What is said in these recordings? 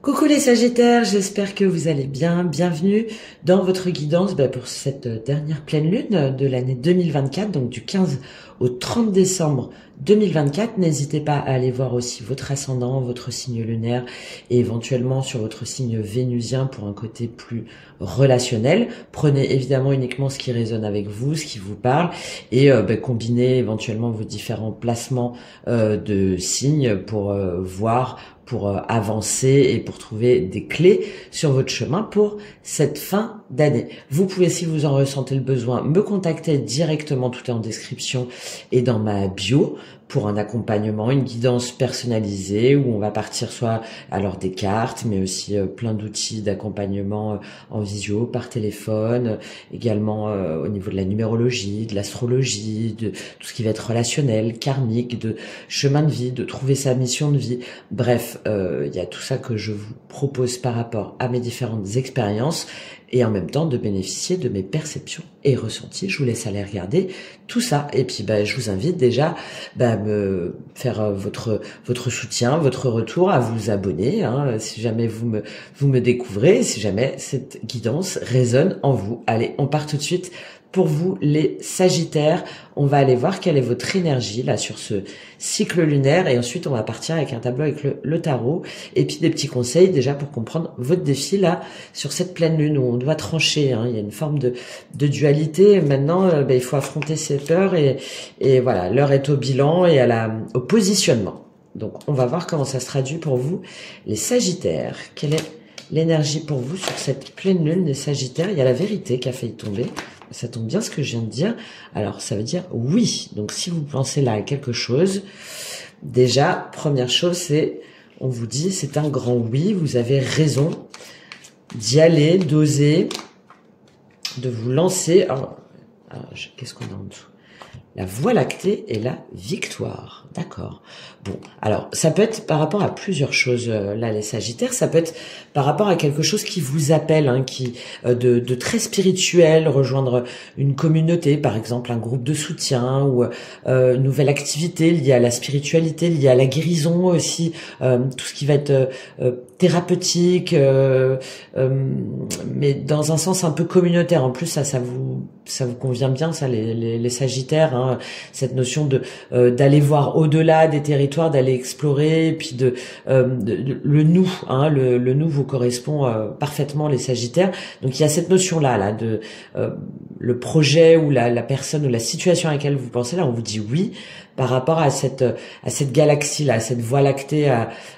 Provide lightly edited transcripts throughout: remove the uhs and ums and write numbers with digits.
Coucou les Sagittaires, j'espère que vous allez bien. Bienvenue dans votre guidance pour cette dernière pleine lune de l'année 2024, donc du 15 au 30 décembre 2024. N'hésitez pas à aller voir aussi votre ascendant, votre signe lunaire et éventuellement sur votre signe vénusien pour un côté plus relationnel. Prenez évidemment uniquement ce qui résonne avec vous, ce qui vous parle et combinez éventuellement vos différents placements de signes pour voir, pour avancer et pour trouver des clés sur votre chemin pour cette fin d'année. Vous pouvez, si vous en ressentez le besoin, me contacter directement, tout est en description et dans ma bio, pour un accompagnement, une guidance personnalisée où on va partir soit alors des cartes, mais aussi plein d'outils d'accompagnement en visio, par téléphone, également au niveau de la numérologie, de l'astrologie, de tout ce qui va être relationnel, karmique, de chemin de vie, de trouver sa mission de vie. Bref, il y a tout ça que je vous propose par rapport à mes différentes expériences et en même temps de bénéficier de mes perceptions et ressentis. Je vous laisse aller regarder tout ça. Et puis, je vous invite déjà à me faire votre soutien, votre retour, à vous abonner, si jamais vous me découvrez, si jamais cette guidance résonne en vous. Allez, on part tout de suite. Pour vous, les Sagittaires, on va aller voir quelle est votre énergie là sur ce cycle lunaire et ensuite on va partir avec un tableau avec le tarot et puis des petits conseils déjà pour comprendre votre défi là sur cette pleine lune où on doit trancher. Il y a une forme de dualité. Maintenant, il faut affronter ses peurs et voilà, l'heure est au bilan et au positionnement. Donc, on va voir comment ça se traduit pour vous, les Sagittaires. Quelle est l'énergie pour vous sur cette pleine lune des Sagittaires? Il y a la vérité qui a failli tomber. Ça tombe bien ce que je viens de dire. Alors, ça veut dire oui. Donc, si vous pensez là à quelque chose, déjà, première chose, c'est, on vous dit, c'est un grand oui. Vous avez raison d'y aller, d'oser, de vous lancer. Alors qu'est-ce qu'on a en dessous? La voie lactée et la victoire. D'accord. Bon, alors, ça peut être par rapport à plusieurs choses, là, les Sagittaires. Ça peut être par rapport à quelque chose qui vous appelle, de très spirituel, rejoindre une communauté, par exemple, un groupe de soutien ou une nouvelle activité liée à la spiritualité, liée à la guérison aussi, tout ce qui va être thérapeutique, mais dans un sens un peu communautaire. En plus, ça vous convient bien, ça, les Sagittaires, cette notion d'aller voir au-delà des territoires, d'aller explorer, et puis le nous, le nous vous correspond parfaitement, les Sagittaires. Donc il y a cette notion-là, de le projet ou la personne ou la situation à laquelle vous pensez, là, on vous dit oui par rapport à cette galaxie-là, à cette voie lactée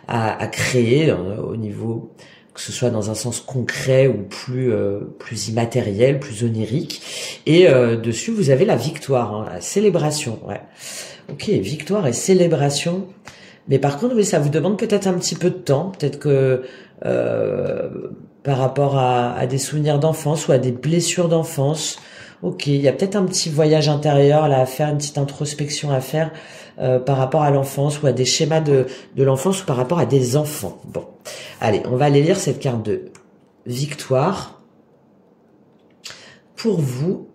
à créer au niveau, que ce soit dans un sens concret ou plus immatériel, plus onirique. Et dessus, vous avez la victoire, la célébration. Ouais. Ok, victoire et célébration. Mais par contre, oui, ça vous demande peut-être un petit peu de temps. Peut-être que par rapport à des souvenirs d'enfance ou à des blessures d'enfance. Ok, il y a peut-être un petit voyage intérieur là à faire, une petite introspection à faire par rapport à l'enfance ou à des schémas de l'enfance ou par rapport à des enfants. Bon, allez, on va aller lire cette carte de victoire. Pour vous,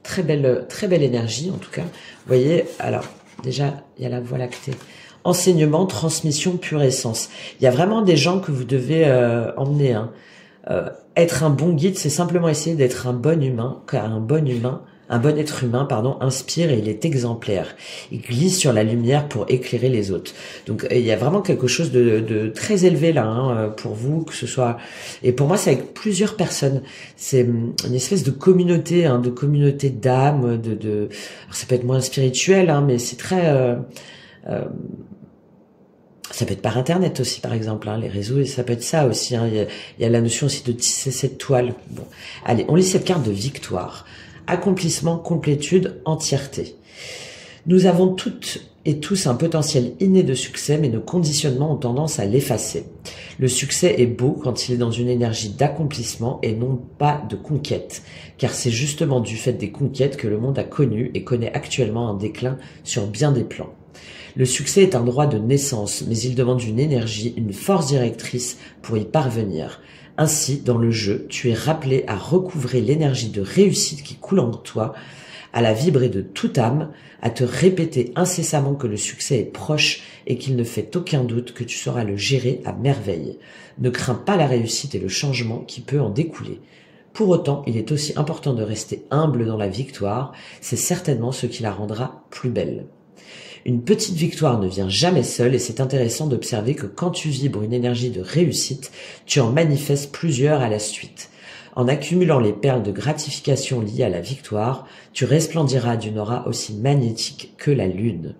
très belle énergie en tout cas. Vous voyez, alors déjà, il y a la voie lactée. Enseignement, transmission, pure essence. Il y a vraiment des gens que vous devez emmener. Être un bon guide, c'est simplement essayer d'être un bon humain, car un bon être humain, inspire et il est exemplaire. Il glisse sur la lumière pour éclairer les autres. Donc, il y a vraiment quelque chose de très élevé là, pour vous, que ce soit, et pour moi, c'est avec plusieurs personnes. C'est une espèce de communauté, d'âme, alors ça peut être moins spirituel, mais c'est très, ça peut être par Internet aussi, par exemple, les réseaux, et ça peut être ça aussi. Il y a la notion aussi de tisser cette toile. Bon, allez, on lit cette carte de victoire. Accomplissement, complétude, entièreté. Nous avons toutes et tous un potentiel inné de succès, mais nos conditionnements ont tendance à l'effacer. Le succès est beau quand il est dans une énergie d'accomplissement et non pas de conquête, car c'est justement du fait des conquêtes que le monde a connu et connaît actuellement un déclin sur bien des plans. Le succès est un droit de naissance, mais il demande une énergie, une force directrice pour y parvenir. Ainsi, dans le jeu, tu es rappelé à recouvrer l'énergie de réussite qui coule en toi, à la vibrer de toute âme, à te répéter incessamment que le succès est proche et qu'il ne fait aucun doute que tu sauras le gérer à merveille. Ne crains pas la réussite et le changement qui peut en découler. Pour autant, il est aussi important de rester humble dans la victoire, c'est certainement ce qui la rendra plus belle. Une petite victoire ne vient jamais seule et c'est intéressant d'observer que quand tu vibres une énergie de réussite, tu en manifestes plusieurs à la suite. En accumulant les perles de gratification liées à la victoire, tu resplendiras d'une aura aussi magnétique que la lune.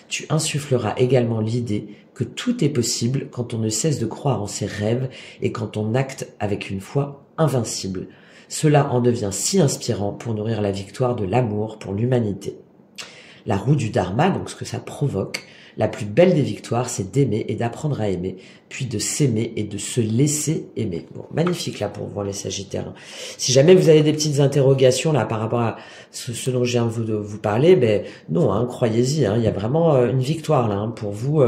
Tu insuffleras également l'idée que tout est possible quand on ne cesse de croire en ses rêves et quand on acte avec une foi invincible. Cela en devient si inspirant pour nourrir la victoire de l'amour pour l'humanité. La roue du Dharma, donc ce que ça provoque, la plus belle des victoires, c'est d'aimer et d'apprendre à aimer, puis de s'aimer et de se laisser aimer. Bon, magnifique là pour voir les Sagittaires. Si jamais vous avez des petites interrogations là par rapport à ce dont je viens de vous parler, ben non, hein, croyez-y, hein, il y a vraiment une victoire là hein, pour vous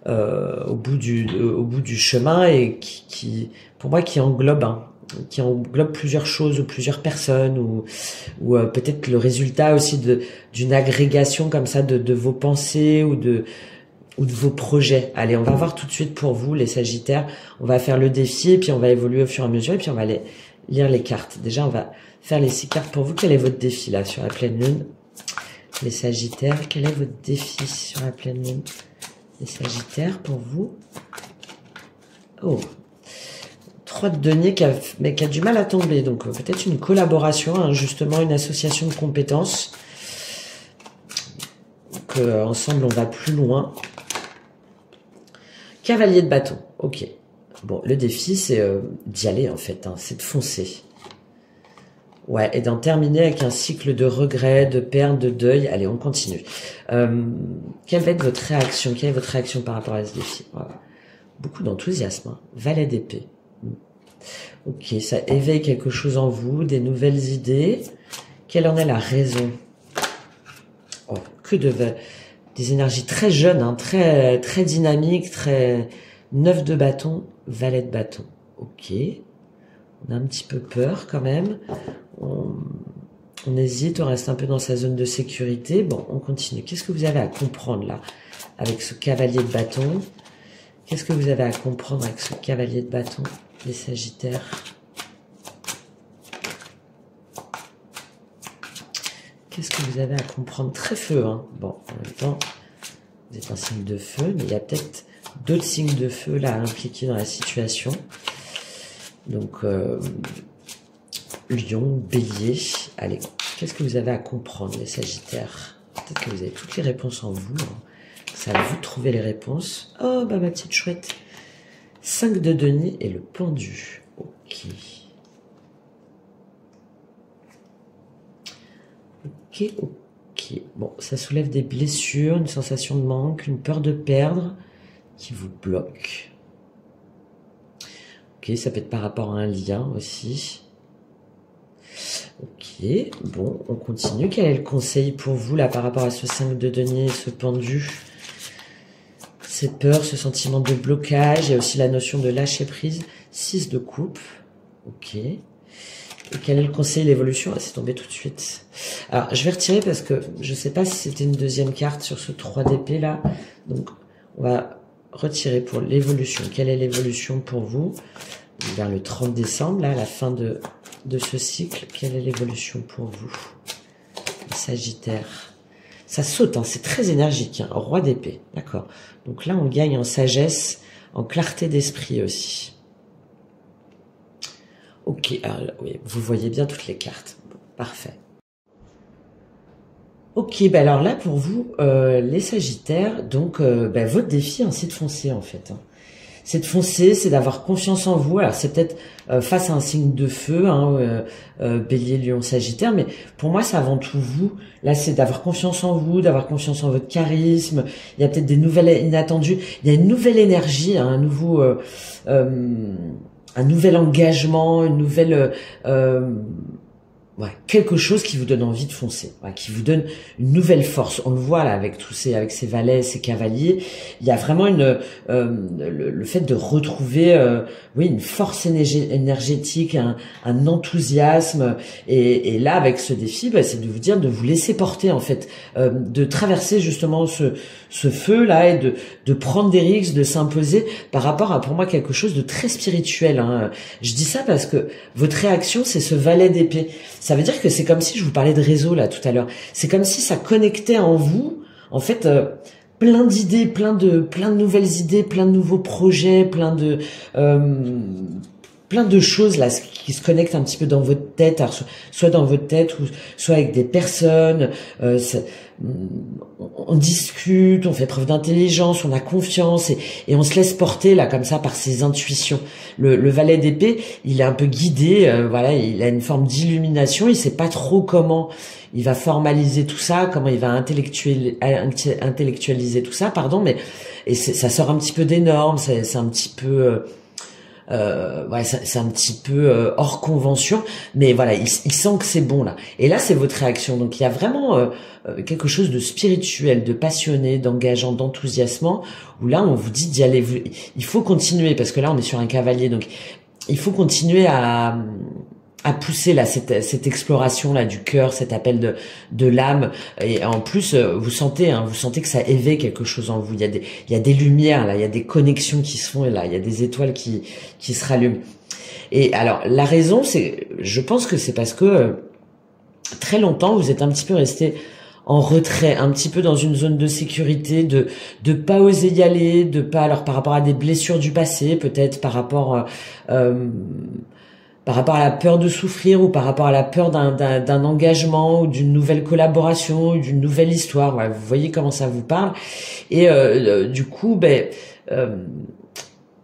au bout du chemin et qui pour moi qui englobe plusieurs choses ou plusieurs personnes ou peut-être le résultat aussi d'une agrégation comme ça de vos pensées ou de vos projets. Allez, on va voir tout de suite pour vous les Sagittaires. On va faire le défi et puis on va évoluer au fur et à mesure et puis on va lire les cartes. Déjà, on va faire les 6 cartes pour vous. Quel est votre défi là sur la pleine lune? Les Sagittaires, quel est votre défi sur la pleine lune? Les Sagittaires pour vous. Oh, 3 de denier mais qui a du mal à tomber. Donc peut-être une collaboration, hein, justement une association de compétences. Donc ensemble on va plus loin. Cavalier de bâton. Ok. Bon, le défi c'est d'y aller en fait. Hein, c'est de foncer. Ouais, et d'en terminer avec un cycle de regrets, de pertes, de deuil. Allez, on continue. Quelle va être votre réaction? Quelle est votre réaction par rapport à ce défi? Voilà. Beaucoup d'enthousiasme. Hein. Valet d'épée. Ok, ça éveille quelque chose en vous, des nouvelles idées. Quelle en est la raison? Oh, des énergies très jeunes, hein, très dynamiques, très neuf de bâton, valet de bâton. Ok, on a un petit peu peur quand même. On hésite, on reste un peu dans sa zone de sécurité. Bon, on continue. Qu'est-ce que vous avez à comprendre là avec ce cavalier de bâton? Qu'est-ce que vous avez à comprendre avec ce cavalier de bâton? Les Sagittaires. Qu'est-ce que vous avez à comprendre? Très feu, hein. Bon, en même temps, vous êtes un signe de feu, mais il y a peut-être d'autres signes de feu là impliqués dans la situation. Donc, Lion, Bélier. Allez, qu'est-ce que vous avez à comprendre, les Sagittaires? Peut-être que vous avez toutes les réponses en vous. Hein. C'est à vous de trouver les réponses. Oh, bah ma petite chouette. 5 de denier et le pendu. Ok. Ok. Bon, ça soulève des blessures, une sensation de manque, une peur de perdre qui vous bloque. Ok, ça peut être par rapport à un lien aussi. Ok, bon, on continue. Quel est le conseil pour vous là par rapport à ce 5 de denier et ce pendu? Cette peur, ce sentiment de blocage, il y a aussi la notion de lâcher prise. 6 de coupe. Ok. Et quel est le conseil, l'évolution? Ah, c'est tombé tout de suite. Alors, je vais retirer parce que je ne sais pas si c'était une deuxième carte sur ce 3 d'épée là. Donc, on va retirer pour l'évolution. Quelle est l'évolution pour vous? Vers le 30 décembre, là, à la fin de ce cycle. Quelle est l'évolution pour vous? Sagittaire. Ça saute, hein, c'est très énergique. Hein, roi d'épée, d'accord. Donc là, on gagne en sagesse, en clarté d'esprit aussi. Ok, alors, oui, vous voyez bien toutes les cartes. Bon, parfait. Ok, ben alors là, pour vous, les Sagittaires, donc votre défi, hein, c'est de foncer en fait. Hein. C'est de foncer, c'est d'avoir confiance en vous. Alors c'est peut-être face à un signe de feu, hein, Bélier, Lion, Sagittaire, mais pour moi c'est avant tout vous. Là c'est d'avoir confiance en vous, d'avoir confiance en votre charisme. Il y a peut-être des nouvelles inattendues. Il y a une nouvelle énergie, hein, un nouvel engagement, une nouvelle ouais, quelque chose qui vous donne envie de foncer, ouais, qui vous donne une nouvelle force. On le voit là avec avec ces valets, ces cavaliers. Il y a vraiment le fait de retrouver, oui, une force énergétique, un enthousiasme. Et là, avec ce défi, bah, c'est de vous dire de vous laisser porter en fait, de traverser justement ce feu là et de prendre des risques, de s'imposer par rapport à pour moi quelque chose de très spirituel. Hein. Je dis ça parce que votre réaction, c'est ce valet d'épée. Ça veut dire que c'est comme si, je vous parlais de réseau là tout à l'heure, c'est comme si ça connectait en vous, en fait, plein d'idées, plein de nouvelles idées, plein de nouveaux projets, plein de choses là qui se connectent un petit peu dans votre tête, alors, soit dans votre tête ou soit avec des personnes. On discute, on fait preuve d'intelligence, on a confiance et on se laisse porter là comme ça par ses intuitions. Le valet d'épée, il est un peu guidé, voilà, il a une forme d'illumination, il sait pas trop comment il va formaliser tout ça, comment il va intellectualiser tout ça, pardon, mais ça sort un petit peu des normes, c'est un petit peu ouais, c'est un petit peu hors convention, mais voilà, il sent que c'est bon là. Et là, c'est votre réaction. Donc il y a vraiment quelque chose de spirituel, de passionné, d'engageant, d'enthousiasmant, où là, on vous dit d'y aller. Il faut continuer parce que là, on est sur un cavalier, donc il faut continuer à pousser là cette exploration là du cœur, cet appel de l'âme. Et en plus vous sentez que ça éveille quelque chose en vous. Il y a des lumières là, il y a des connexions qui se font et là il y a des étoiles qui se rallument. Et alors la raison, je pense que c'est parce que très longtemps vous êtes un petit peu resté en retrait, un petit peu dans une zone de sécurité, de pas oser y aller, de pas, alors par rapport à des blessures du passé, peut-être par rapport à la peur de souffrir ou par rapport à la peur d'un engagement ou d'une nouvelle collaboration ou d'une nouvelle histoire. Ouais, vous voyez comment ça vous parle. Et du coup,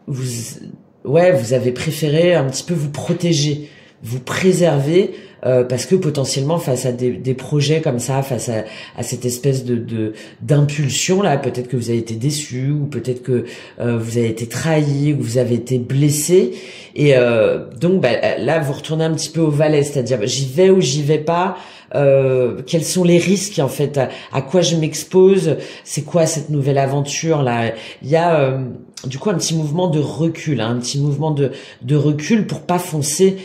vous avez préféré un petit peu vous protéger, vous préserver, parce que potentiellement face à des projets comme ça, face à cette espèce d'impulsion là, peut-être que vous avez été déçu ou peut-être que vous avez été trahi ou vous avez été blessé. Et donc là vous retournez un petit peu au valet, c'est-à-dire j'y vais ou j'y vais pas, quels sont les risques en fait, à quoi je m'expose, c'est quoi cette nouvelle aventure là. Il y a du coup un petit mouvement de recul, hein, un petit mouvement de recul pour pas foncer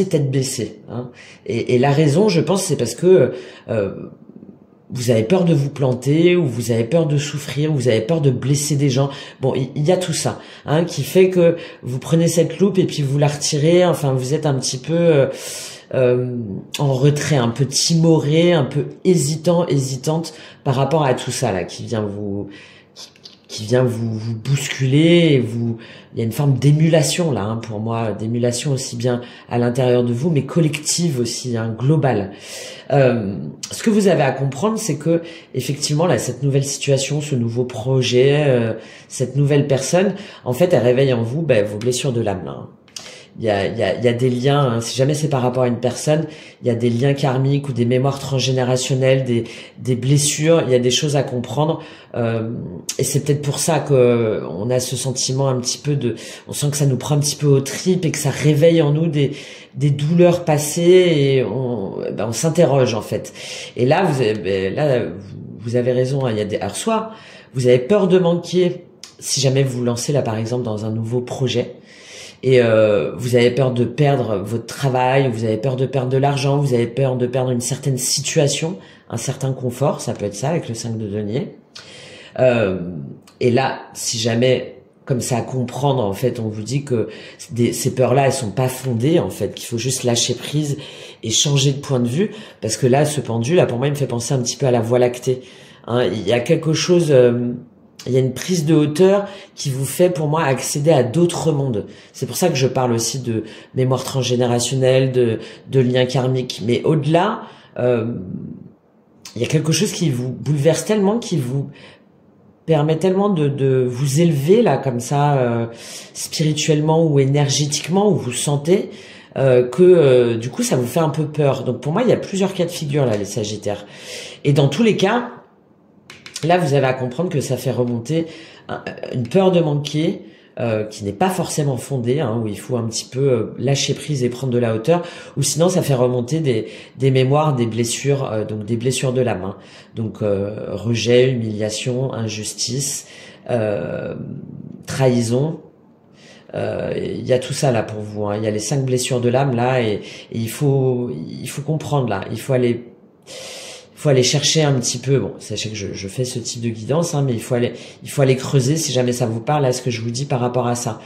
tête baissée, hein. Et la raison, je pense, c'est parce que vous avez peur de vous planter, ou vous avez peur de souffrir, ou vous avez peur de blesser des gens. Bon, il y a tout ça, hein, qui fait que vous prenez cette loupe et puis vous la retirez. Enfin, vous êtes un petit peu en retrait, un peu timoré, un peu hésitante par rapport à tout ça là qui vient vous bousculer. Et il y a une forme d'émulation là, hein, pour moi, d'émulation aussi bien à l'intérieur de vous, mais collective aussi, hein, globale. Ce que vous avez à comprendre, c'est que effectivement là, cette nouvelle situation, ce nouveau projet, cette nouvelle personne, en fait, elle réveille en vous vos blessures de l'âme là, hein. Il y a des liens, hein, si jamais c'est par rapport à une personne, il y a des liens karmiques ou des mémoires transgénérationnelles, des blessures, il y a des choses à comprendre, et c'est peut-être pour ça que on a ce sentiment un petit peu on sent que ça nous prend un petit peu aux tripes et que ça réveille en nous des douleurs passées et on s'interroge en fait. Et là vous avez raison, hein, il y a alors soit vous avez peur de manquer si jamais vous vous lancez là par exemple dans un nouveau projet. Et vous avez peur de perdre votre travail, vous avez peur de perdre de l'argent, vous avez peur de perdre une certaine situation, un certain confort, ça peut être ça avec le 5 de denier. Et là, si jamais, comme ça à comprendre, en fait, on vous dit que ces peurs-là, elles sont pas fondées, en fait, qu'il faut juste lâcher prise et changer de point de vue, parce que là, ce pendule, là, pour moi, il me fait penser un petit peu à la Voie lactée, hein. Il y a quelque chose... il y a une prise de hauteur qui vous fait, pour moi, accéder à d'autres mondes. C'est pour ça que je parle aussi de mémoire transgénérationnelle, de liens karmiques. Mais au-delà, il y a quelque chose qui vous bouleverse tellement, qui vous permet tellement de vous élever là, comme ça, spirituellement ou énergétiquement, où vous sentez que du coup, ça vous fait un peu peur. Donc pour moi, il y a plusieurs cas de figure là, les Sagittaires. Et dans tous les cas, là, vous avez à comprendre que ça fait remonter une peur de manquer, qui n'est pas forcément fondée, hein, où il faut un petit peu lâcher prise et prendre de la hauteur, ou sinon ça fait remonter des mémoires, des blessures, donc des blessures de l'âme, hein. Donc rejet, humiliation, injustice, trahison. Il y a tout ça là pour vous, hein. Il y a les 5 blessures de l'âme là, et il faut comprendre là. Il faut aller chercher un petit peu. Bon, sachez que je fais ce type de guidance, hein, mais il faut aller creuser si jamais ça vous parle à ce que je vous dis par rapport à ça,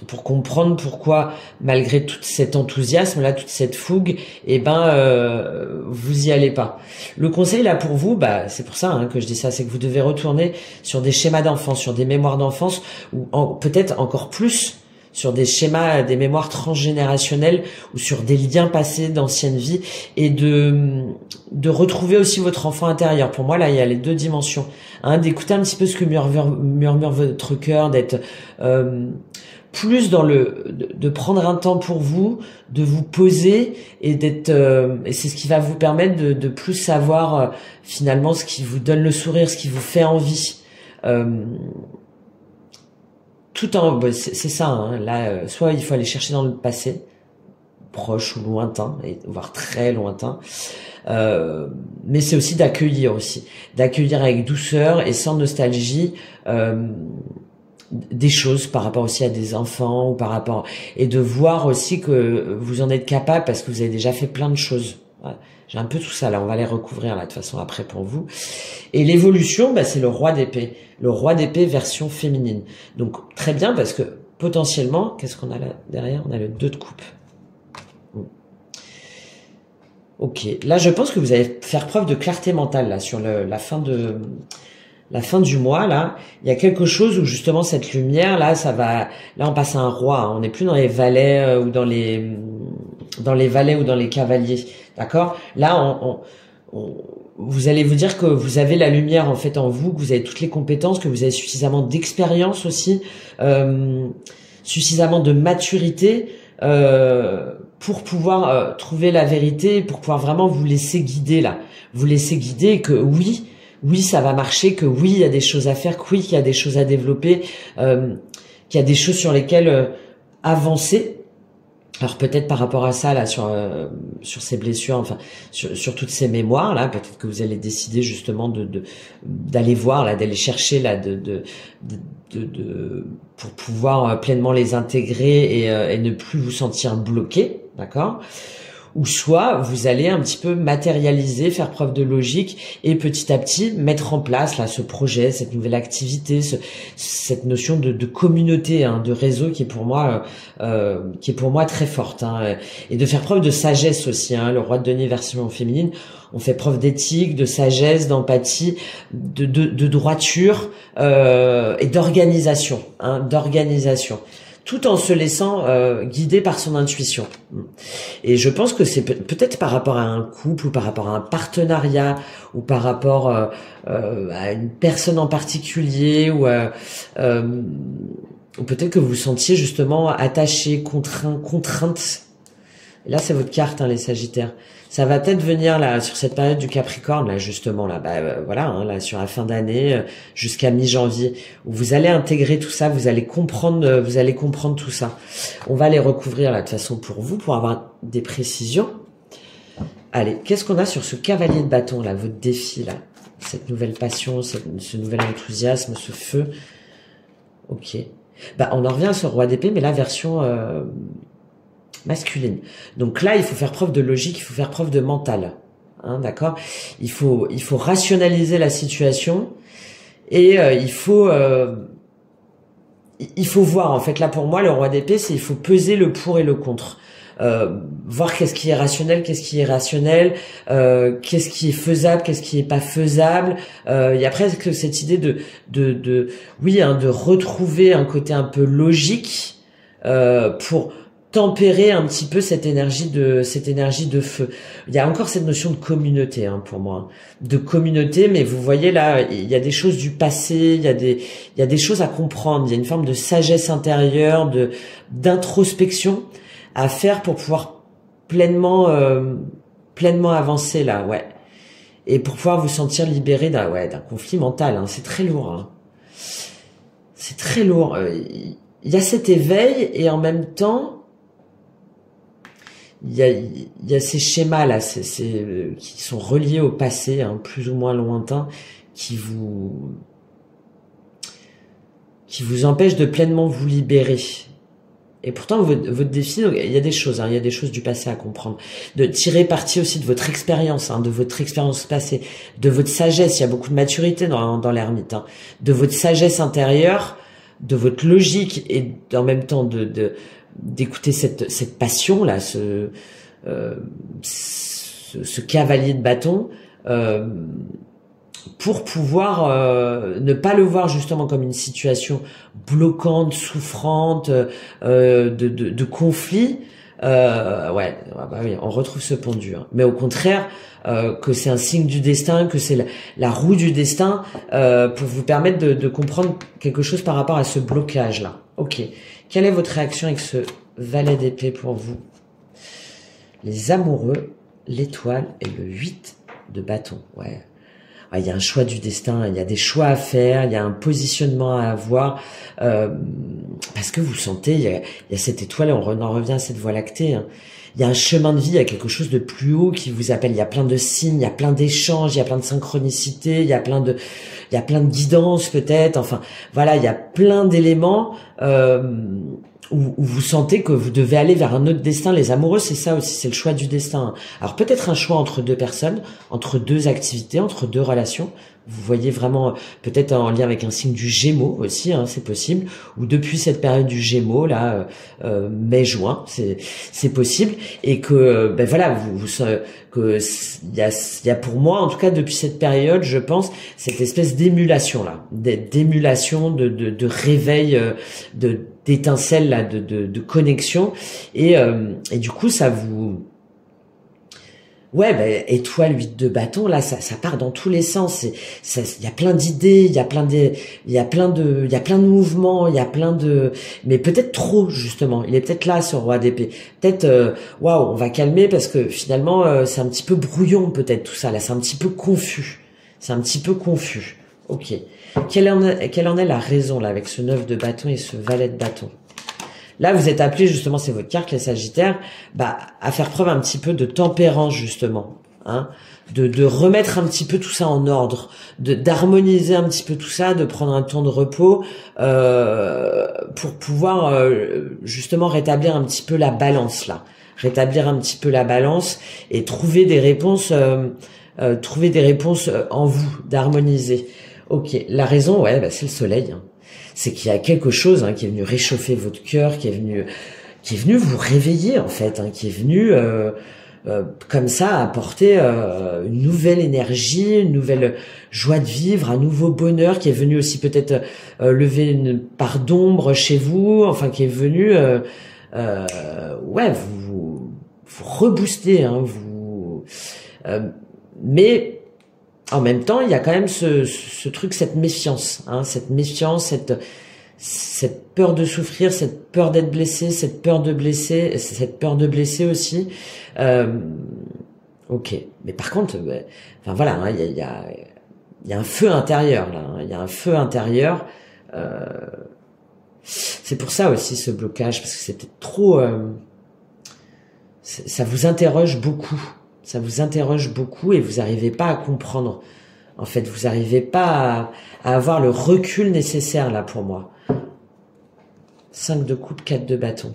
pour comprendre pourquoi malgré tout cet enthousiasme là, toute cette fougue, vous y allez pas. Le conseil là pour vous, c'est pour ça, hein, que je dis ça, c'est que vous devez retourner sur des schémas d'enfance, sur des mémoires d'enfance, ou peut-être encore plus sur des schémas, des mémoires transgénérationnelles, ou sur des liens passés d'anciennes vies, et de retrouver aussi votre enfant intérieur. Pour moi, là, il y a les 2 dimensions, hein, d'écouter un petit peu ce que murmure votre cœur, d'être plus dans de prendre un temps pour vous, de vous poser, et d'être, et c'est ce qui va vous permettre de plus savoir finalement ce qui vous donne le sourire, ce qui vous fait envie. C'est ça, hein, là, soit il faut aller chercher dans le passé, proche ou lointain, voire très lointain, mais c'est aussi d'accueillir avec douceur et sans nostalgie, des choses par rapport aussi à des enfants, ou par rapport, et de voir aussi que vous en êtes capable parce que vous avez déjà fait plein de choses. Voilà. J'ai un peu tout ça là, on va les recouvrir là de toute façon après pour vous. Et l'évolution, c'est le roi d'épée. Le roi d'épée version féminine. Donc très bien, parce que potentiellement, qu'est-ce qu'on a là derrière? On a le 2 de coupe. Ok, là je pense que vous allez faire preuve de clarté mentale là sur la fin du mois là. Il y a quelque chose où justement cette lumière là, là on passe à un roi, hein. On n'est plus dans les valets ou dans les valets ou dans les cavaliers, d'accord? Là vous allez vous dire que vous avez la lumière en fait en vous, que vous avez toutes les compétences, que vous avez suffisamment d'expérience aussi, suffisamment de maturité pour pouvoir trouver la vérité, pour pouvoir vraiment vous laisser guider là, vous laisser guider, et que oui ça va marcher, que oui il y a des choses à faire, que oui il y a des choses à développer, qu'il y a des choses sur lesquelles avancer. Alors peut-être par rapport à ça là, sur ces blessures, enfin sur toutes ces mémoires là, peut-être que vous allez décider justement d'aller voir là, d'aller chercher là, pour pouvoir pleinement les intégrer et ne plus vous sentir bloqué, d'accord? Ou soit vous allez un petit peu matérialiser, faire preuve de logique, et petit à petit mettre en place là ce projet, cette nouvelle activité, cette notion de communauté, hein, de réseau qui est pour moi très forte, hein, et de faire preuve de sagesse aussi, hein. Le roi de denier version féminine, on fait preuve d'éthique, de sagesse, d'empathie, de droiture et d'organisation, hein, d'organisation, tout en se laissant guider par son intuition. Et je pense que c'est peut-être par rapport à un couple, ou par rapport à un partenariat, ou par rapport à une personne en particulier, ou peut-être que vous vous sentiez justement attaché, contrainte. Et là, c'est votre carte, hein, les Sagittaires. Ça va peut-être venir là sur cette période du Capricorne là, justement là, voilà, hein, là sur la fin d'année jusqu'à mi-janvier, où vous allez intégrer tout ça, vous allez comprendre tout ça. On va les recouvrir là de toute façon pour vous, pour avoir des précisions. Allez, qu'est-ce qu'on a sur ce cavalier de bâton là, votre défi là, cette nouvelle passion, ce nouvel enthousiasme, ce feu. Ok. On en revient à ce roi d'épée, mais la version masculine. Donc là, il faut faire preuve de logique, il faut faire preuve de mental, hein, d'accord? Il faut rationaliser la situation, et il faut voir, en fait, là pour moi, le roi d'épée, il faut peser le pour et le contre. Voir qu'est-ce qui est rationnel, qu'est-ce qui est irrationnel, qu'est-ce qui est faisable, qu'est-ce qui est pas faisable. Il y a presque cette idée de retrouver un côté un peu logique pour tempérer un petit peu cette énergie de feu. Il y a encore cette notion de communauté, hein, pour moi, de communauté, mais vous voyez là, il y a des choses du passé, il y a des choses à comprendre, il y a une forme de sagesse intérieure, d'introspection à faire pour pouvoir pleinement avancer là, ouais. Et pour pouvoir vous sentir libéré d'un conflit mental, hein. C'est très lourd, hein. c'est très lourd. Il y a cet éveil et en même temps, il y a ces schémas là, qui sont reliés au passé, hein, plus ou moins lointain, qui vous empêchent de pleinement vous libérer. Et pourtant, votre défi, il y a des choses, hein, il y a des choses du passé à comprendre. De tirer parti aussi de votre expérience, hein, de votre expérience passée, de votre sagesse. Il y a beaucoup de maturité dans l'ermite, hein, de votre sagesse intérieure, de votre logique et en même temps d'écouter cette passion là, ce cavalier de bâton. Pour pouvoir ne pas le voir justement comme une situation bloquante, souffrante, de conflit. Ouais, bah oui, on retrouve ce pendu. Hein. Mais au contraire, que c'est un signe du destin, que c'est la roue du destin, pour vous permettre de comprendre quelque chose par rapport à ce blocage-là. Ok. Quelle est votre réaction avec ce valet d'épée pour vous? Les amoureux, l'étoile et le 8 de bâton. Ouais. Il y a un choix du destin, il y a des choix à faire, il y a un positionnement à avoir, parce que vous sentez, il y a cette étoile, et on en revient à cette voie lactée, hein. Il y a un chemin de vie, il y a quelque chose de plus haut qui vous appelle, il y a plein de signes, il y a plein d'échanges, il y a plein de synchronicités, il y a plein de guidances peut-être, enfin, voilà, il y a plein d'éléments, où vous sentez que vous devez aller vers un autre destin. Les amoureux, c'est ça aussi, c'est le choix du destin. Alors peut-être un choix entre deux personnes, entre deux activités, entre deux relations. Vous voyez vraiment, peut-être en lien avec un signe du Gémeaux aussi, hein, c'est possible. Ou depuis cette période du Gémeaux, là, mai-juin, c'est possible. Et que, ben voilà, que il y a pour moi, en tout cas depuis cette période, je pense, cette espèce d'émulation là, d'émulation, de réveil, d'étincelle là, de connexion. Et du coup, ça vous... Ouais, ben, étoile, 8 de bâton, là, ça part dans tous les sens. Il y a plein d'idées, il y a plein de mouvements, il y a plein de, mais peut-être trop, justement. Il est peut-être là, ce roi d'épée. Peut-être, waouh, on va calmer parce que finalement, c'est un petit peu brouillon, peut-être, tout ça, là. C'est un petit peu confus. C'est un petit peu confus. Ok. Quelle en est la raison, là, avec ce 9 de bâton et ce valet de bâton? Là, vous êtes appelé, justement, c'est votre carte, les Sagittaires, bah, à faire preuve un petit peu de tempérance, justement, hein, de remettre un petit peu tout ça en ordre, d'harmoniser un petit peu tout ça, de prendre un temps de repos, pour pouvoir, justement, rétablir un petit peu la balance, là. Rétablir un petit peu la balance et trouver des réponses en vous, d'harmoniser. Ok. La raison, ouais, bah, c'est le soleil, hein. C'est qu'il y a quelque chose, hein, qui est venu réchauffer votre cœur, qui est venu vous réveiller en fait, hein, qui est venu comme ça apporter une nouvelle énergie, une nouvelle joie de vivre, un nouveau bonheur, qui est venu aussi peut-être lever une part d'ombre chez vous, enfin qui est venu ouais vous rebooster, hein, mais en même temps, il y a quand même ce truc, cette méfiance, hein, cette peur de souffrir, cette peur d'être blessé, cette peur de blesser aussi. Ok, mais par contre, enfin voilà, hein, il y a un feu intérieur là, hein, il y a un feu intérieur. C'est pour ça aussi ce blocage, parce que c'est peut-être trop. Ça vous interroge beaucoup. Ça vous interroge beaucoup et vous n'arrivez pas à comprendre. En fait, vous n'arrivez pas à avoir le recul nécessaire là pour moi. 5 de coupe, 4 de bâton.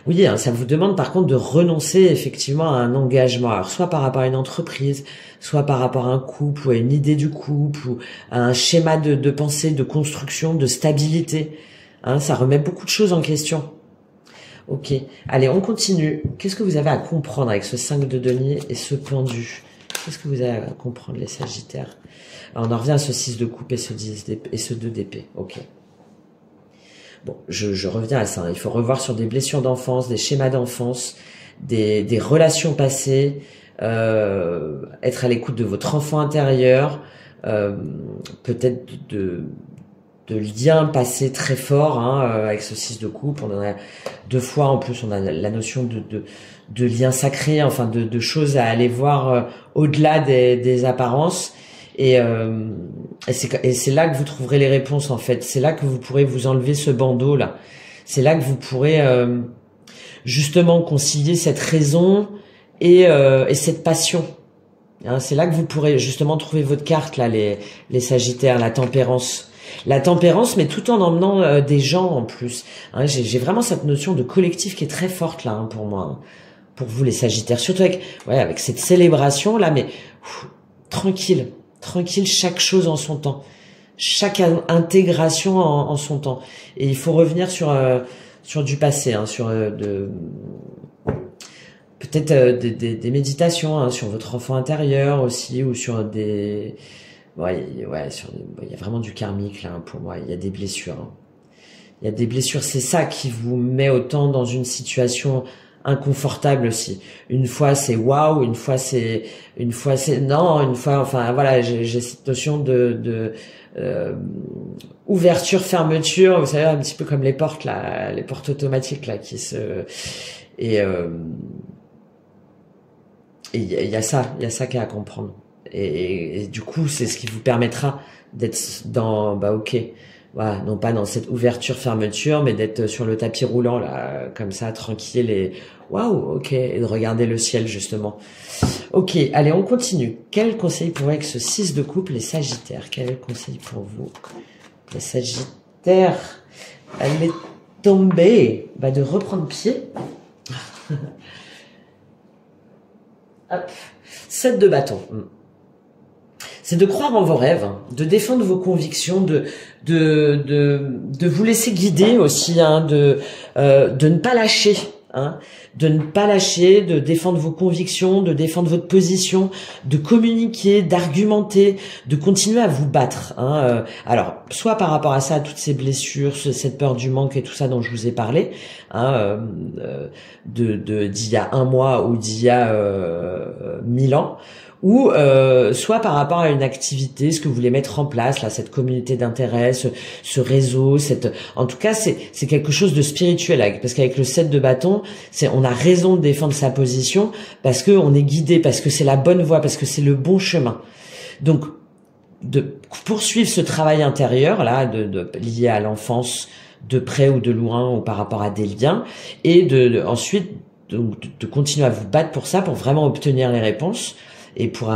Oui, hein, ça vous demande par contre de renoncer effectivement à un engagement. Alors soit par rapport à une entreprise, soit par rapport à un couple ou à une idée du couple ou à un schéma de pensée, de construction, de stabilité. Hein, ça remet beaucoup de choses en question. Ok, allez, on continue. Qu'est-ce que vous avez à comprendre avec ce 5 de denier et ce pendu? Qu'est-ce que vous avez à comprendre, les Sagittaires? Alors, on en revient à ce 6 de coupe et ce 10 d'épée, et ce 2 d'épée. Ok. Bon, je reviens à ça. Il faut revoir sur des blessures d'enfance, des schémas d'enfance, des relations passées, être à l'écoute de votre enfant intérieur, peut-être de liens passés très forts, hein, avec ce 6 de coupe. On en a 2 fois en plus, on a la notion de liens sacrés, enfin de choses à aller voir au-delà des apparences. Et c'est là que vous trouverez les réponses en fait. C'est là que vous pourrez vous enlever ce bandeau là. C'est là que vous pourrez justement concilier cette raison et cette passion. Hein, c'est là que vous pourrez justement trouver votre carte là, les Sagittaires, la tempérance. La tempérance, mais tout en emmenant des gens en plus. Hein, j'ai vraiment cette notion de collectif qui est très forte là hein, pour moi, hein, pour vous les Sagittaires. Surtout avec cette célébration là, mais tranquille, chaque chose en son temps, chaque intégration en son temps. Et il faut revenir sur du passé, hein, sur peut-être des méditations hein, sur votre enfant intérieur aussi, ou sur des il y a vraiment du karmique là hein, pour moi. Il y a des blessures. Hein. Il y a des blessures. C'est ça qui vous met autant dans une situation inconfortable aussi. Une fois c'est waouh, une fois c'est non, une fois enfin voilà, j'ai cette notion de ouverture fermeture, vous savez un petit peu comme les portes là, les portes automatiques là qui se et il y a ça qu'il y a à comprendre. Et du coup, c'est ce qui vous permettra d'être dans, ok, voilà, non pas dans cette ouverture-fermeture, mais d'être sur le tapis roulant, là, comme ça, tranquille et waouh, ok, et de regarder le ciel, justement. Ok, allez, on continue. Quel conseil pour vous avec ce 6 de coupe, les Sagittaires? Quel conseil pour vous, les Sagittaires? Elle est tombée, de reprendre pied. Hop, 7 de bâton. C'est de croire en vos rêves, de défendre vos convictions, de vous laisser guider aussi, hein, de ne pas lâcher, hein, de ne pas lâcher, de défendre vos convictions, de défendre votre position, de communiquer, d'argumenter, de continuer à vous battre. Hein, alors, soit par rapport à ça, à toutes ces blessures, cette peur du manque et tout ça dont je vous ai parlé, hein, d'il y a un mois ou d'il y a 1000 ans, ou soit par rapport à une activité, ce que vous voulez mettre en place, là, cette communauté d'intérêt, ce réseau, en tout cas, c'est quelque chose de spirituel, parce qu'avec le 7 de bâton, on a raison de défendre sa position, parce que on est guidé, parce que c'est la bonne voie, parce que c'est le bon chemin. Donc, de poursuivre ce travail intérieur, là, lié à l'enfance, de près ou de loin, ou par rapport à des liens, et ensuite, de continuer à vous battre pour ça, pour vraiment obtenir les réponses, et pour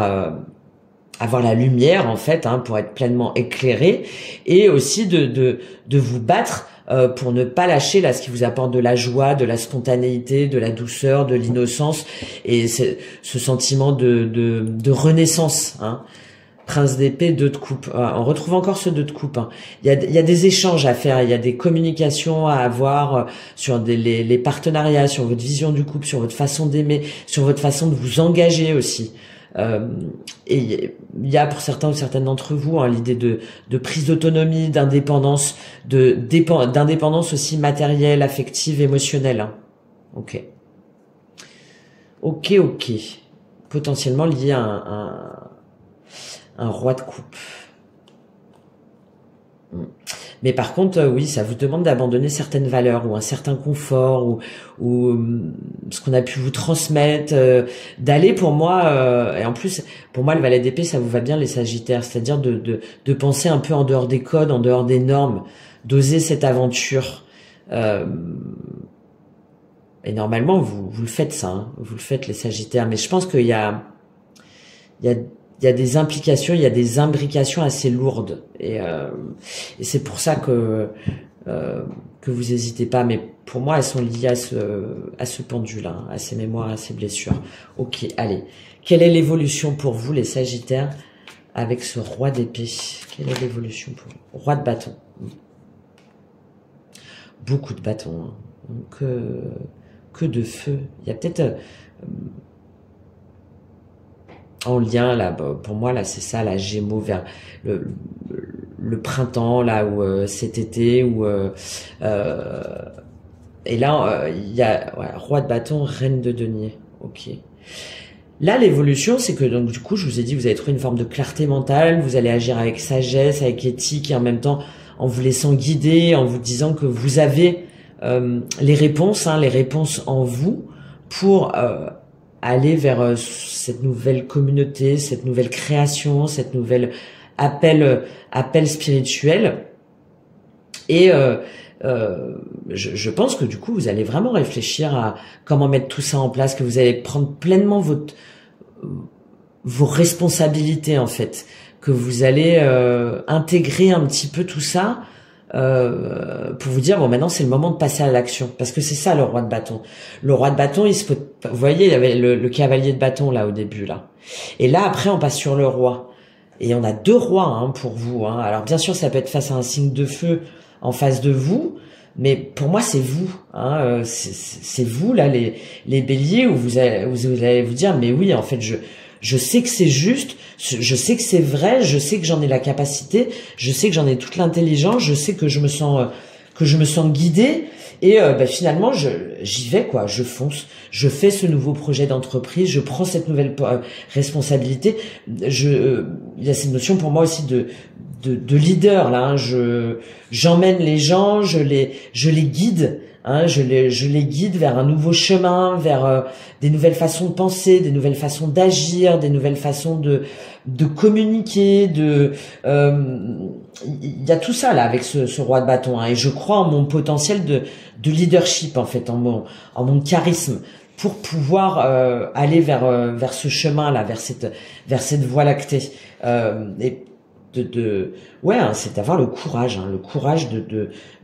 avoir la lumière en fait, hein, pour être pleinement éclairé, et aussi de vous battre pour ne pas lâcher là ce qui vous apporte de la joie, de la spontanéité, de la douceur, de l'innocence, et ce sentiment de renaissance. Hein. Prince d'épée, 2 de coupe. On retrouve encore ce 2 de coupe. Hein. Il y a des échanges à faire, il y a des communications à avoir sur les partenariats, sur votre vision du couple, sur votre façon d'aimer, sur votre façon de vous engager aussi. Et il y a pour certains ou certaines d'entre vous hein, l'idée de prise d'autonomie, d'indépendance, d'indépendance aussi matérielle, affective, émotionnelle. Hein. Ok. Potentiellement lié à un roi de coupe. Mais par contre, oui, ça vous demande d'abandonner certaines valeurs ou un certain confort ou ce qu'on a pu vous transmettre, d'aller pour moi, et en plus, pour moi, le valet d'épée, ça vous va bien les Sagittaires, c'est-à-dire de penser un peu en dehors des codes, en dehors des normes, d'oser cette aventure. Et normalement, vous le faites ça, hein, vous le faites les Sagittaires, mais je pense qu'il y a des implications, il y a des imbrications assez lourdes, et c'est pour ça que vous hésitez pas. Mais pour moi, elles sont liées à ce pendule, hein, à ces mémoires, à ces blessures. Ok, allez. Quelle est l'évolution pour vous, les Sagittaires, avec ce roi d'épée? Quelle est l'évolution pour vous? Roi de bâton. Beaucoup de bâtons. Hein. Que de feu. Il y a peut-être en lien là, pour moi là, c'est ça, la Gémeaux vers le printemps là, ou cet été, ou et là il y a roi de bâton, reine de denier. Ok. Là, l'évolution, c'est que donc du coup, je vous ai dit, vous allez trouver une forme de clarté mentale, vous allez agir avec sagesse, avec éthique, et en même temps en vous laissant guider, en vous disant que vous avez les réponses en vous pour aller vers cette nouvelle communauté, cette nouvelle création, cette nouvelle appel spirituel. Et je pense que du coup, vous allez vraiment réfléchir à comment mettre tout ça en place, que vous allez prendre pleinement vos responsabilités en fait, que vous allez intégrer un petit peu tout ça pour vous dire bon, maintenant c'est le moment de passer à l'action, parce que c'est ça le roi de bâton. Le roi de bâton, vous voyez, il y avait le cavalier de bâton là au début là, et là après on passe sur le roi, et on a 2 rois hein, pour vous. Hein. Alors bien sûr ça peut être face à un signe de feu en face de vous, mais pour moi c'est vous, hein, c'est vous là les béliers, où vous allez vous dire mais oui en fait je sais que c'est juste, je sais que c'est vrai, je sais que j'en ai la capacité, je sais que j'en ai toute l'intelligence, je sais que je me sens guidé, et finalement j'y vais quoi, je fonce, je fais ce nouveau projet d'entreprise, je prends cette nouvelle responsabilité. Il y a cette notion pour moi aussi de leader là, hein. J'emmène les gens, je les guide, hein, je les guide vers un nouveau chemin, vers des nouvelles façons de penser, des nouvelles façons d'agir, des nouvelles façons de communiquer, il y a tout ça là avec ce roi de bâton, hein, et je crois en mon potentiel de leadership en fait, en mon charisme, pour pouvoir aller vers ce chemin là, vers cette voie lactée, et ouais, hein, c'est d'avoir le courage, hein,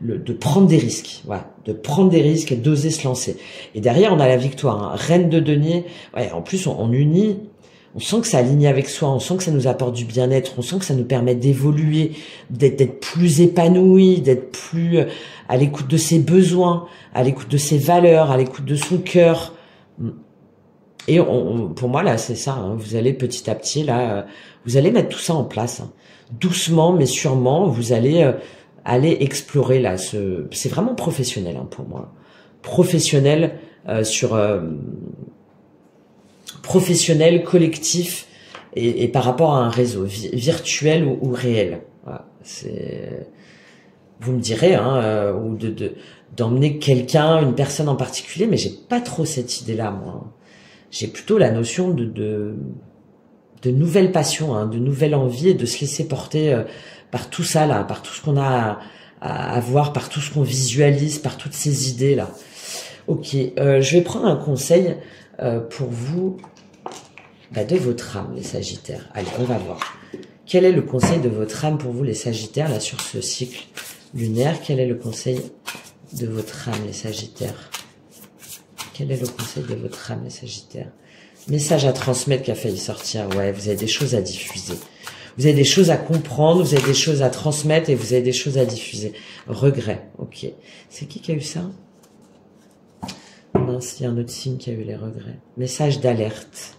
de prendre des risques, voilà, de prendre des risques et d'oser se lancer. Et derrière, on a la victoire, hein. Reine de denier. Ouais, en plus, on unit, on sent que ça aligne avec soi, on sent que ça nous apporte du bien-être, on sent que ça nous permet d'évoluer, d'être plus épanoui, d'être plus à l'écoute de ses besoins, à l'écoute de ses valeurs, à l'écoute de son cœur. Et pour moi là, c'est ça, hein, vous allez petit à petit là, vous allez mettre tout ça en place, hein. Doucement mais sûrement, vous allez aller explorer là. C'est vraiment professionnel hein, pour moi, professionnel professionnel, collectif, et par rapport à un réseau virtuel ou réel. Voilà, vous me direz, hein, ou d'emmener quelqu'un, une personne en particulier, mais j'ai pas trop cette idée-là moi. J'ai plutôt la notion de nouvelles passions, hein, de nouvelles envies, et de se laisser porter par tout ça là, par tout ce qu'on a à voir, par tout ce qu'on visualise, par toutes ces idées là. Ok, je vais prendre un conseil pour vous de votre âme, les Sagittaires. Allez, on va voir. Quel est le conseil de votre âme pour vous, les Sagittaires, là sur ce cycle lunaire? Quel est le conseil de votre âme, les Sagittaires? Quel est le conseil de votre âme, les Sagittaires? Message à transmettre qui a failli sortir. Ouais, vous avez des choses à diffuser. Vous avez des choses à comprendre, vous avez des choses à transmettre, et vous avez des choses à diffuser. Regret, ok. C'est qui a eu ça? Mince, il y a un autre signe qui a eu les regrets. Message d'alerte.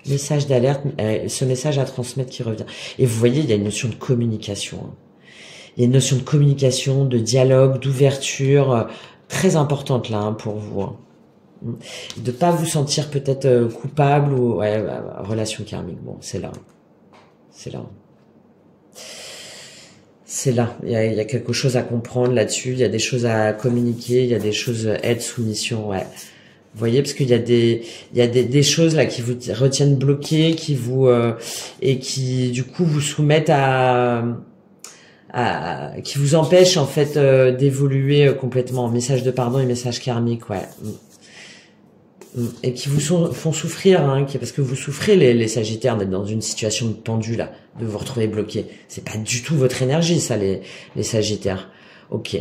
Message d'alerte, ce message à transmettre qui revient. Et vous voyez, il y a une notion de communication. Hein. Il y a une notion de communication, de dialogue, d'ouverture, très importante là hein, pour vous. Hein. De pas vous sentir peut-être coupable ou relation karmique. Bon, c'est là. C'est là. C'est là. Il y a quelque chose à comprendre là-dessus. Il y a des choses à communiquer. Il y a des choses être soumission. Ouais. Vous voyez, parce qu'il y a des choses là qui vous retiennent bloqués, qui vous et qui du coup vous soumettent qui vous empêchent en fait d'évoluer complètement. Message de pardon et message karmique, ouais. Et qui vous font souffrir, hein, parce que vous souffrez les Sagittaires d'être dans une situation de pendu là, de vous retrouver bloqué. C'est pas du tout votre énergie ça, les Sagittaires. Ok.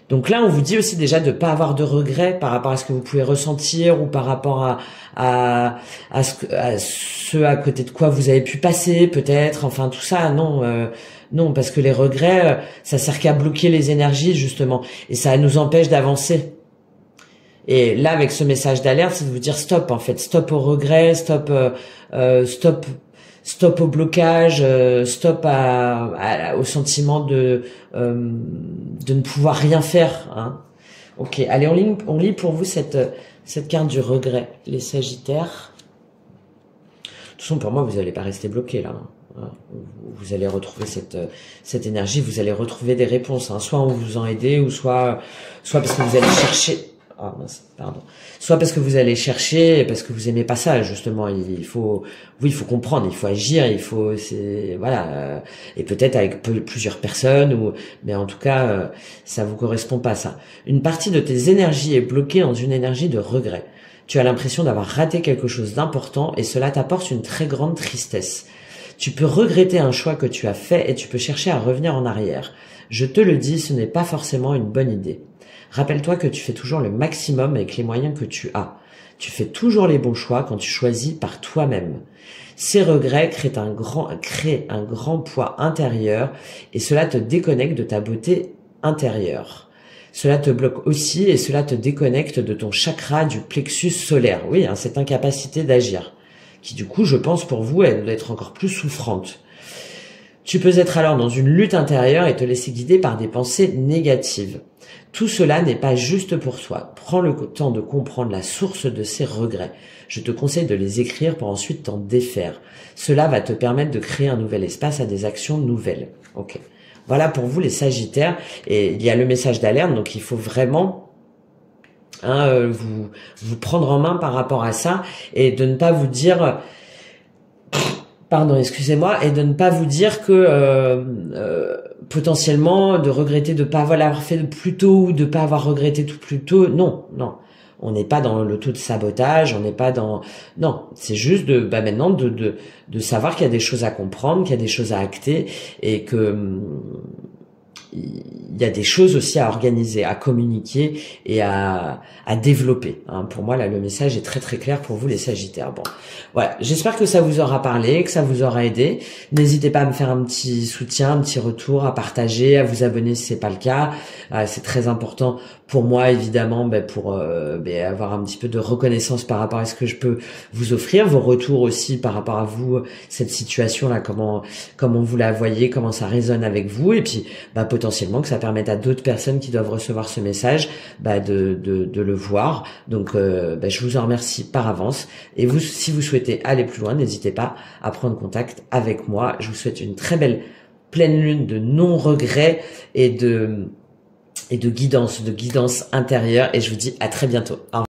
Donc là, on vous dit aussi déjà de pas avoir de regrets par rapport à ce que vous pouvez ressentir, ou par rapport à ce à côté de quoi vous avez pu passer, peut-être. Enfin, tout ça, non, non, parce que les regrets, ça sert qu'à bloquer les énergies justement, et ça nous empêche d'avancer. Et là, avec ce message d'alerte, c'est de vous dire stop, en fait, stop au regret, stop au blocage, stop au sentiment de ne pouvoir rien faire. Hein. Ok, allez, on lit pour vous cette carte du regret, les Sagittaires. De toute façon, pour moi, vous n'allez pas rester bloqué là. Hein. Vous allez retrouver cette énergie, vous allez retrouver des réponses, hein, soit en vous en aidant, ou soit parce que vous allez chercher. ah mince, pardon. Soit parce que vous allez chercher, parce que vous aimez pas ça, justement. Il faut, oui, il faut comprendre, il faut agir, voilà, et peut-être avec plusieurs personnes, mais en tout cas, ça vous correspond pas ça. Une partie de tes énergies est bloquée dans une énergie de regret. Tu as l'impression d'avoir raté quelque chose d'important et cela t'apporte une très grande tristesse. Tu peux regretter un choix que tu as fait et tu peux chercher à revenir en arrière. Je te le dis, ce n'est pas forcément une bonne idée. Rappelle-toi que tu fais toujours le maximum avec les moyens que tu as. Tu fais toujours les bons choix quand tu choisis par toi-même. Ces regrets créent un grand poids intérieur et cela te déconnecte de ta beauté intérieure. Cela te bloque aussi et cela te déconnecte de ton chakra du plexus solaire. Oui, hein, cette incapacité d'agir, qui du coup, je pense pour vous, elle doit être encore plus souffrante. Tu peux être alors dans une lutte intérieure et te laisser guider par des pensées négatives. Tout cela n'est pas juste pour toi. Prends le temps de comprendre la source de ces regrets. Je te conseille de les écrire pour ensuite t'en défaire. Cela va te permettre de créer un nouvel espace à des actions nouvelles. Ok. Voilà pour vous les Sagittaires. Et il y a le message d'alerte, donc il faut vraiment vous prendre en main par rapport à ça et de ne pas vous dire... Pardon, excusez-moi, et de ne pas vous dire que potentiellement de regretter de pas avoir fait plus tôt ou de pas avoir regretté tout plus tôt. Non, non, on n'est pas dans le taux de sabotage, on n'est pas dans. Non, c'est juste maintenant de savoir qu'il y a des choses à comprendre, qu'il y a des choses à acter et que il y a des choses aussi à organiser, à communiquer et à développer. Hein. Pour moi, là, le message est très très clair pour vous les Sagittaires. Bon, voilà. J'espère que ça vous aura parlé, que ça vous aura aidé. N'hésitez pas à me faire un petit soutien, un petit retour, à partager, à vous abonner si c'est pas le cas. C'est très important pour moi, évidemment, pour avoir un petit peu de reconnaissance par rapport à ce que je peux vous offrir, vos retours aussi par rapport à vous, cette situation-là, comment vous la voyez, comment ça résonne avec vous, et puis potentiellement que ça permette à d'autres personnes qui doivent recevoir ce message de le voir. Donc je vous en remercie par avance. Et vous, si vous souhaitez aller plus loin, n'hésitez pas à prendre contact avec moi. Je vous souhaite une très belle pleine lune de non-regret et de guidance intérieure. Et je vous dis à très bientôt. Au revoir.